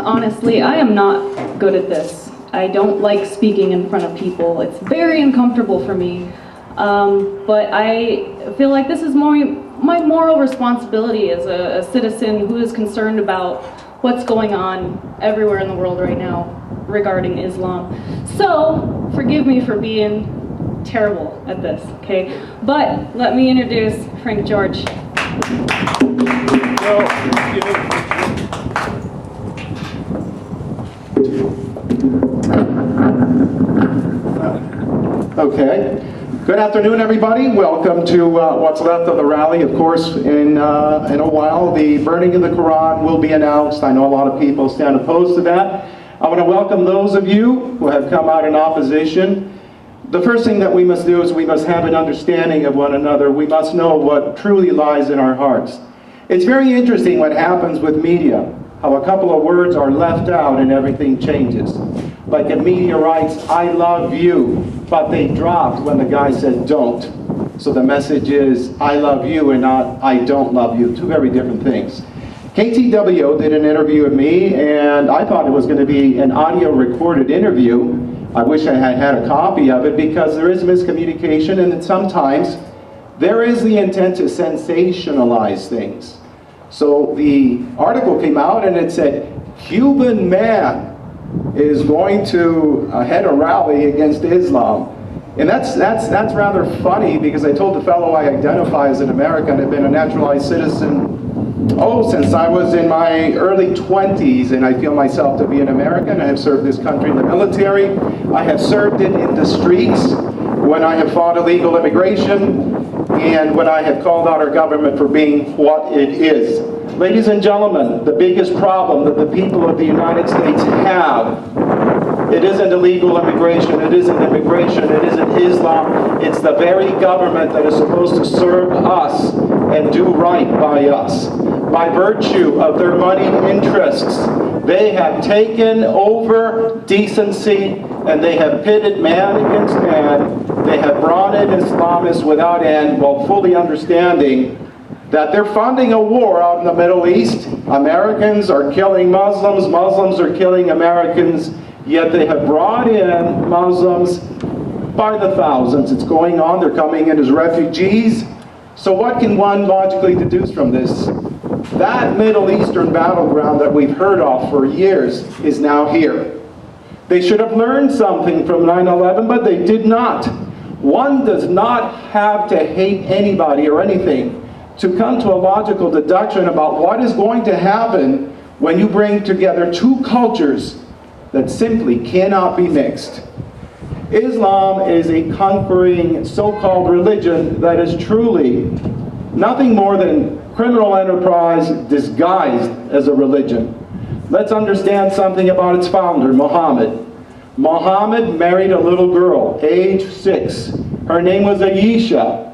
Honestly, I am not good at this. I don't like speaking in front of people. It's very uncomfortable for me. But I feel like this is my moral responsibility as a citizen who is concerned about what's going on everywhere in the world right now regarding Islam. So, forgive me for being terrible at this, okay? But let me introduce Frank George. Okay. Good afternoon, everybody. Welcome to what's left of the rally. Of course, in a while, the burning of the Quran will be announced. I know a lot of people stand opposed to that. I want to welcome those of you who have come out in opposition. The first thing that we must do is we must have an understanding of one another. We must know what truly lies in our hearts. It's very interesting what happens with media, how a couple of words are left out and everything changes. Like if media writes, "I love you," but they dropped when the guy said "don't." So the message is, "I love you" and not "I don't love you." Two very different things. KTWO did an interview with me, and I thought it was going to be an audio recorded interview. I wish I had had a copy of it, because there is miscommunication, and sometimes there is the intent to sensationalize things. So the article came out and it said, "Cuban man is going to head a rally against Islam." And that's rather funny, because I told the fellow I identify as an American. I've been a naturalized citizen since I was in my early 20s, and I feel myself to be an American. I have served this country in the military. I have served it in the streets when I have fought illegal immigration, and when I have called out our government for being what it is. Ladies and gentlemen, the biggest problem that the people of the United States have, it isn't illegal immigration, it isn't immigration, it isn't Islam, it's the very government that is supposed to serve us and do right by us. By virtue of their moneyed interests, they have taken over decency, and they have pitted man against man. They have brought in Islamists without end, while fully understanding that they're funding a war out in the Middle East. Americans are killing Muslims, Muslims are killing Americans, yet they have brought in Muslims by the thousands. It's going on, they're coming in as refugees. So what can one logically deduce from this? That Middle Eastern battleground that we've heard of for years is now here. They should have learned something from 9/11, but they did not. One does not have to hate anybody or anything to come to a logical deduction about what is going to happen when you bring together two cultures that simply cannot be mixed. Islam is a conquering so-called religion that is truly nothing more than criminal enterprise disguised as a religion. Let's understand something about its founder, Muhammad. Muhammad married a little girl, age 6. Her name was Aisha.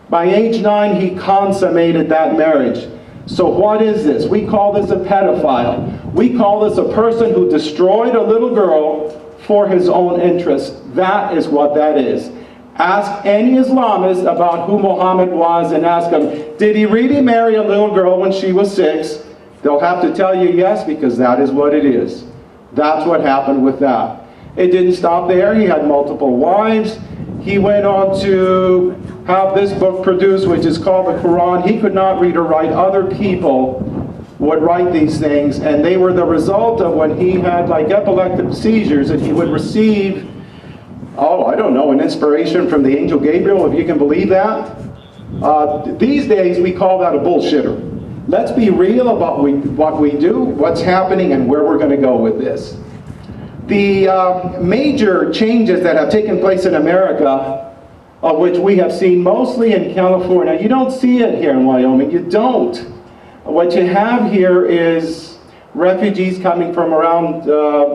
By age 9, he consummated that marriage. So what is this? We call this a pedophile. We call this a person who destroyed a little girl for his own interest. That is what that is. Ask any Islamist about who Muhammad was and ask them, did he really marry a little girl when she was 6? They'll have to tell you yes, because that is what it is. That's what happened with that. It didn't stop there. He had multiple wives. He went on to have this book produced, which is called the Quran. He could not read or write. Other people would write these things, and they were the result of when he had like epileptic seizures, and he would receive, I don't know, an inspiration from the angel Gabriel, if you can believe that. These days we call that a bullshitter. Let's be real about what we do, what's happening, and where we're going to go with this. The major changes that have taken place in America, of which we have seen mostly in California, you don't see it here in Wyoming, you don't. What you have here is refugees coming from around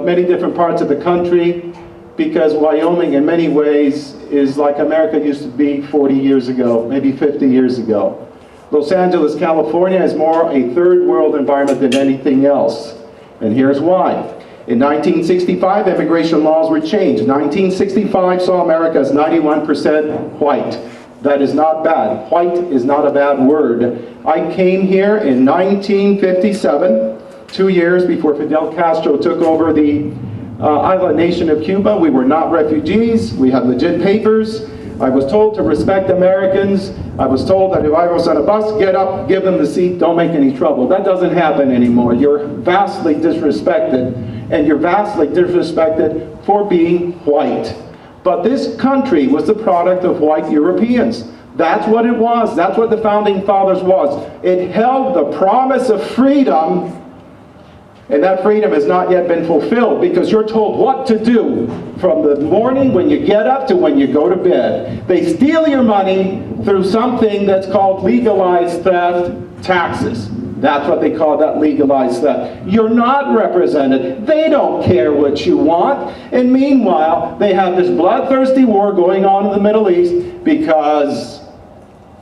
many different parts of the country, because Wyoming in many ways is like America used to be 40 years ago, maybe 50 years ago. Los Angeles, California is more a third world environment than anything else. And here's why. In 1965, immigration laws were changed. 1965 saw America as 91% white. That is not bad. White is not a bad word. I came here in 1957, 2 years before Fidel Castro took over the island nation of Cuba. We were not refugees. We had legit papers. I was told to respect Americans. I was told that if I was on a bus, get up, give them the seat, don't make any trouble. That doesn't happen anymore. You're vastly disrespected, and you're vastly disrespected for being white. But this country was the product of white Europeans. That's what it was. That's what the Founding Fathers was. It held the promise of freedom, and that freedom has not yet been fulfilled because you're told what to do from the morning when you get up to when you go to bed. They steal your money through something that's called legalized theft, taxes. That's what they call that, legalized theft. You're not represented. They don't care what you want. And meanwhile, they have this bloodthirsty war going on in the Middle East because,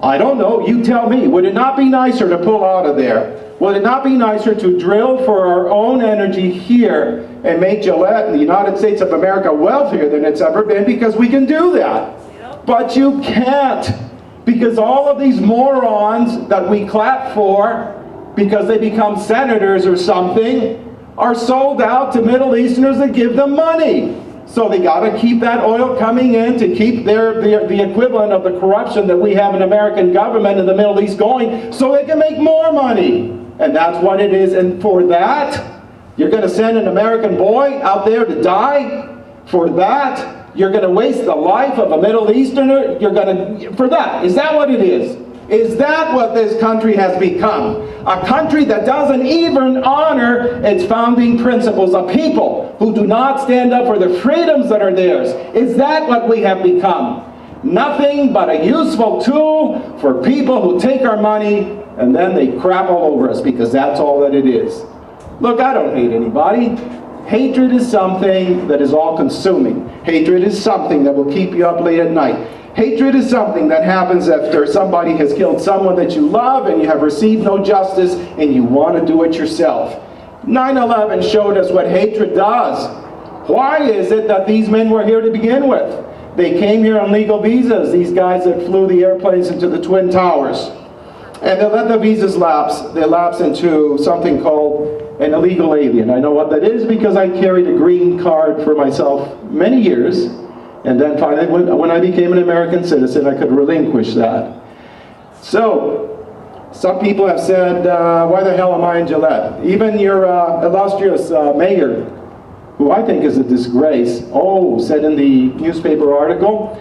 I don't know, you tell me, would it not be nicer to pull out of there? Would it not be nicer to drill for our own energy here and make Gillette and the United States of America wealthier than it's ever been, because we can do that? But you can't, because all of these morons that we clap for because they become senators or something are sold out to Middle Easterners that give them money. So they got to keep that oil coming in to keep the equivalent of the corruption that we have in American government in the Middle East going, so they can make more money. And that's what it is. And for that, you're going to send an American boy out there to die? For that, you're going to waste the life of a Middle Easterner? You're going to, for that, is that what it is? Is that what this country has become? A country that doesn't even honor its founding principles, a people who do not stand up for the freedoms that are theirs. Is that what we have become? Nothing but a useful tool for people who take our money and then they crap all over us, because that's all that it is. Look, I don't hate anybody. Hatred is something that is all-consuming. Hatred is something that will keep you up late at night. Hatred is something that happens after somebody has killed someone that you love and you have received no justice and you want to do it yourself. 9/11 showed us what hatred does. Why is it that these men were here to begin with? They came here on legal visas, these guys that flew the airplanes into the Twin Towers. And they let the visas lapse. They lapse into something called an illegal alien. I know what that is because I carried a green card for myself many years. And then finally, when I became an American citizen, I could relinquish that. So, some people have said, why the hell am I in Gillette? Even your illustrious mayor, who I think is a disgrace, said in the newspaper article,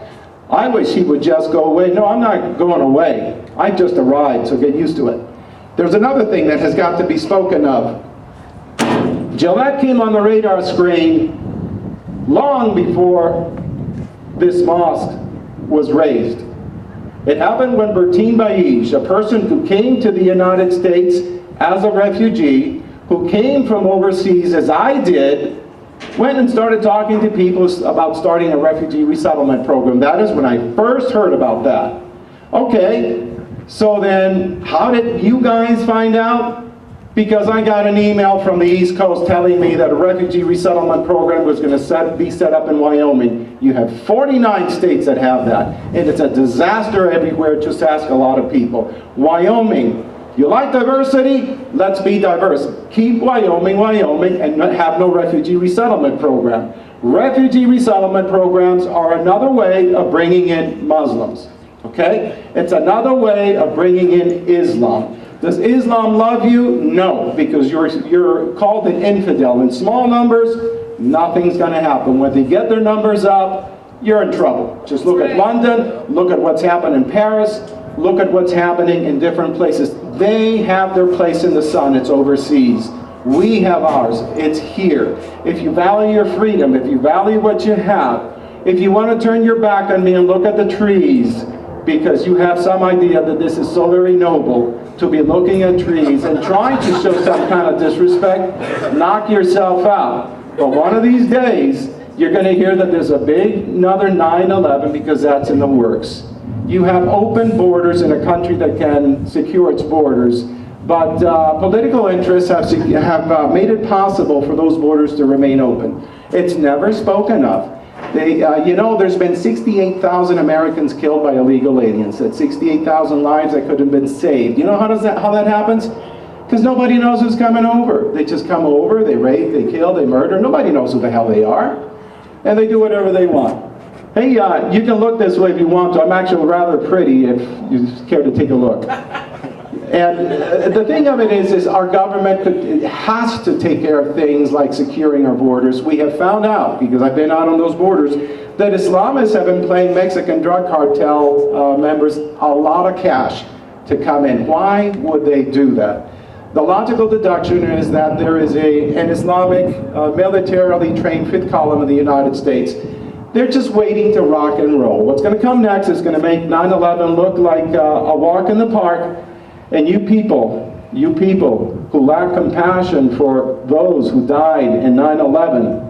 I wish he would just go away. No, I'm not going away. I just arrived, so get used to it. There's another thing that has got to be spoken of. Gillette came on the radar screen long before this mosque was raised. It happened when Bertine Bailly, a person who came to the United States as a refugee, who came from overseas as I did, went and started talking to people about starting a refugee resettlement program. That is when I first heard about that. Okay, so then how did you guys find out? Because I got an email from the East Coast telling me that a refugee resettlement program was going to be set up in Wyoming. You have 49 states that have that, and it's a disaster everywhere. Just ask a lot of people. Wyoming, you like diversity? Let's be diverse. Keep Wyoming, Wyoming, and have no refugee resettlement program. Refugee resettlement programs are another way of bringing in Muslims. Okay? It's another way of bringing in Islam. Does Islam love you? No, because you're called an infidel. In small numbers, nothing's going to happen. When they get their numbers up, you're in trouble. Just look at London, look at what's happened in Paris, look at what's happening in different places. They have their place in the sun. It's overseas. We have ours. It's here. If you value your freedom, if you value what you have, if you want to turn your back on me and look at the trees, because you have some idea that this is so very noble, to be looking at trees and trying to show some kind of disrespect, knock yourself out. But one of these days, you're going to hear that there's another 9/11, because that's in the works. You have open borders in a country that can secure its borders, but political interests have made it possible for those borders to remain open. It's never spoken of. You know, there's been 68,000 Americans killed by illegal aliens. That's 68,000 lives that could have been saved. You know how that happens? Because nobody knows who's coming over. They just come over, they rape, they kill, they murder. Nobody knows who the hell they are. And they do whatever they want. Hey, you can look this way if you want to. I'm actually rather pretty if you care to take a look. And the thing of it is our government has to take care of things like securing our borders. We have found out, because I've been out on those borders, that Islamists have been paying Mexican drug cartel members a lot of cash to come in. Why would they do that? The logical deduction is that there is an Islamic militarily trained fifth column in the United States. They're just waiting to rock and roll. What's going to come next is going to make 9/11 look like a walk in the park. And you people who lack compassion for those who died in 9/11,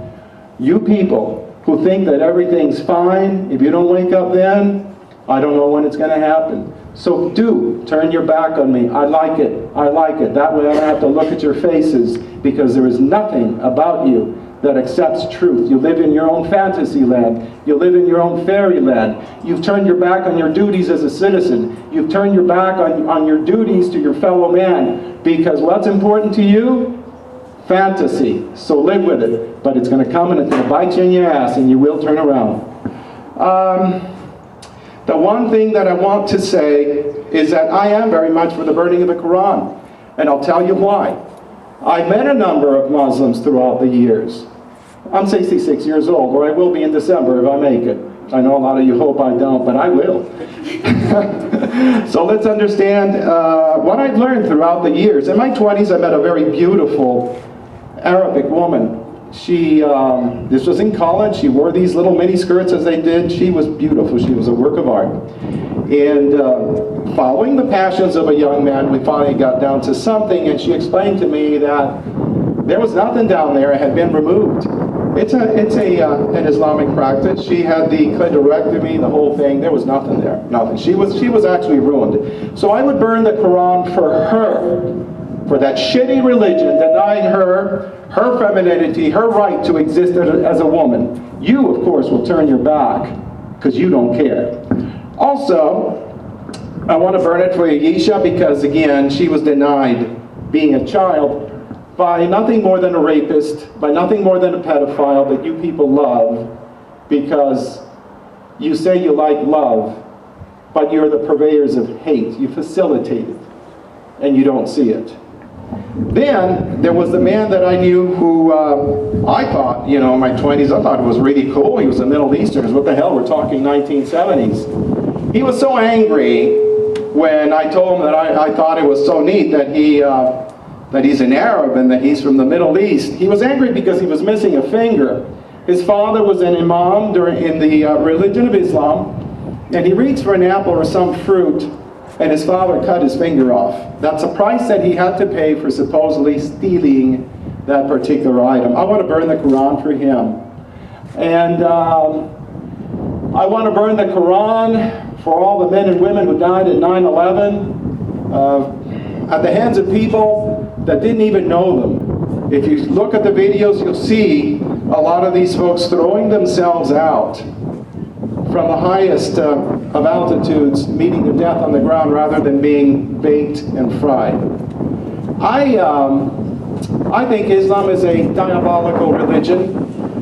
you people who think that everything's fine, if you don't wake up then, I don't know when it's going to happen. So do turn your back on me. I like it. I like it. That way I don't have to look at your faces, because there is nothing about you that accepts truth. You live in your own fantasy land. You live in your own fairy land. You've turned your back on your duties as a citizen. You've turned your back on your duties to your fellow man, because what's important to you? Fantasy. So live with it. But it's going to come and it's going to bite you in your ass, and you will turn around. The one thing that I want to say is that I am very much for the burning of the Quran. And I'll tell you why. I've met a number of Muslims throughout the years. I'm 66 years old, or I will be in December if I make it. I know a lot of you hope I don't, but I will. So let's understand what I've learned throughout the years. In my 20s, I met a very beautiful Arabic woman. This was in college. She wore these little mini skirts as they did. She was beautiful. She was a work of art. And following the passions of a young man, we finally got down to something, and she explained to me that there was nothing down there. It had been removed. It's an Islamic practice. She had the clitorectomy, the whole thing. There was nothing there. Nothing. She was actually ruined. So I would burn the Quran for her, for that shitty religion denying her femininity, her right to exist as a woman. You, of course, will turn your back because you don't care. Also, I want to burn it for Yisha because, again, she was denied being a child by nothing more than a rapist, by nothing more than a pedophile that you people love, because you say you like love, but you're the purveyors of hate. You facilitate it, and you don't see it. Then there was the man that I knew who I thought, in my 20s, I thought it was really cool. He was a Middle Eastern. What the hell? We're talking 1970s. He was so angry when I told him that I thought it was so neat that he's an Arab and that he's from the Middle East. He was angry because he was missing a finger. His father was an imam in the religion of Islam, and he reached for an apple or some fruit, and his father cut his finger off. That's a price that he had to pay for supposedly stealing that particular item. I want to burn the Quran for him. And I want to burn the Quran for all the men and women who died in 9/11 at the hands of people that didn't even know them. If you look at the videos, you'll see a lot of these folks throwing themselves out from the highest of altitudes, meeting their death on the ground rather than being baked and fried. I think Islam is a diabolical religion.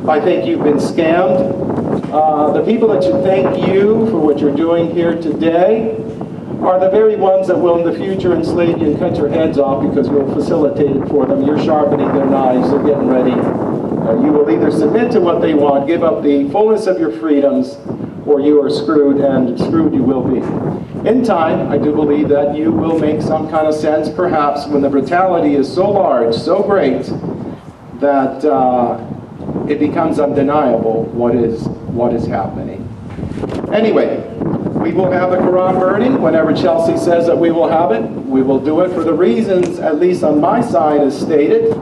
I think you've been scammed. The people that should thank you for what you're doing here today are the very ones that will in the future enslave you and cut your heads off because you'll facilitate it for them. You're sharpening their knives, they're getting ready. You will either submit to what they want, give up the fullness of your freedoms, or you are screwed, and screwed you will be. In time, I do believe that you will make some kind of sense, perhaps, when the brutality is so large, so great, that it becomes undeniable what is happening. Anyway, we will have the Quran burning whenever Chelsea says that we will have it. We will do it for the reasons, at least on my side, as stated.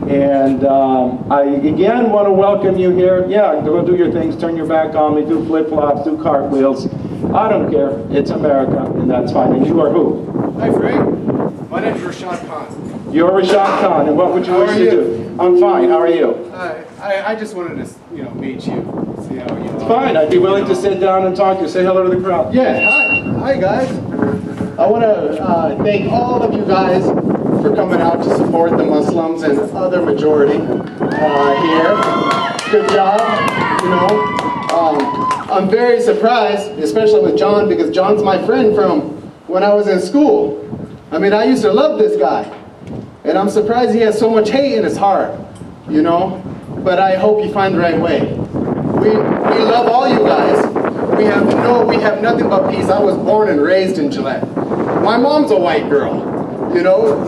And I again want to welcome you here. Yeah, go do your things, turn your back on me, do flip-flops, do cartwheels. I don't care. It's America, and that's fine. And you are who? Hi, Frank. My name's Rashad Khan. You're Rashad Khan, and what would you wish to do? I'm fine. How are you? I just wanted to, meet you. It's fine. I'd be willing to sit down and talk to you. Say hello to the crowd. Yeah, hi guys. I want to thank all of you guys for coming out to support the Muslims and other majority here. Good job, you know. I'm very surprised, especially with John, because John's my friend from when I was in school. I mean, I used to love this guy, and I'm surprised he has so much hate in his heart, you know. But I hope you find the right way. We love all you guys. We have nothing but peace. I was born and raised in Gillette. My mom's a white girl, you know.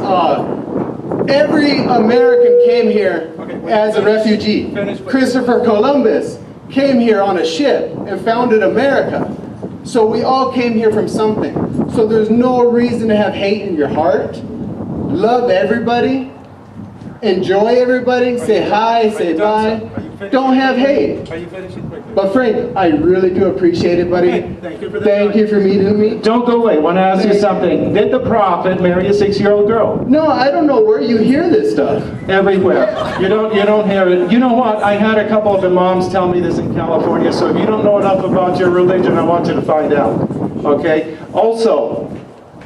Every American came here as a refugee. Christopher Columbus came here on a ship and founded America. So we all came here from something. So there's no reason to have hate in your heart. Love everybody. Enjoy everybody. Say hi, say bye. Don't have hate. Are you finishing quickly? But Frank, I really do appreciate it, buddy. Okay, thank you for that. Thank you for meeting me. Don't go away. I want to ask you something. Did the prophet marry a 6-year-old girl? No, I don't know where you hear this stuff. Everywhere. You don't hear it. You know what? I had a couple of imams tell me this in California, so if you don't know enough about your religion, I want you to find out. Okay? Also,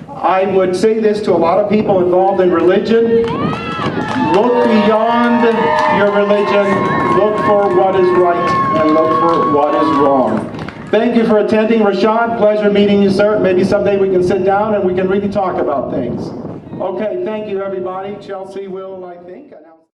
I would say this to a lot of people involved in religion. Look beyond your religion. Look for what is right and look for what is wrong. Thank you for attending, Rashad. Pleasure meeting you, sir. Maybe someday we can sit down and we can really talk about things. Okay, thank you, everybody. Chelsea will, I think, announce.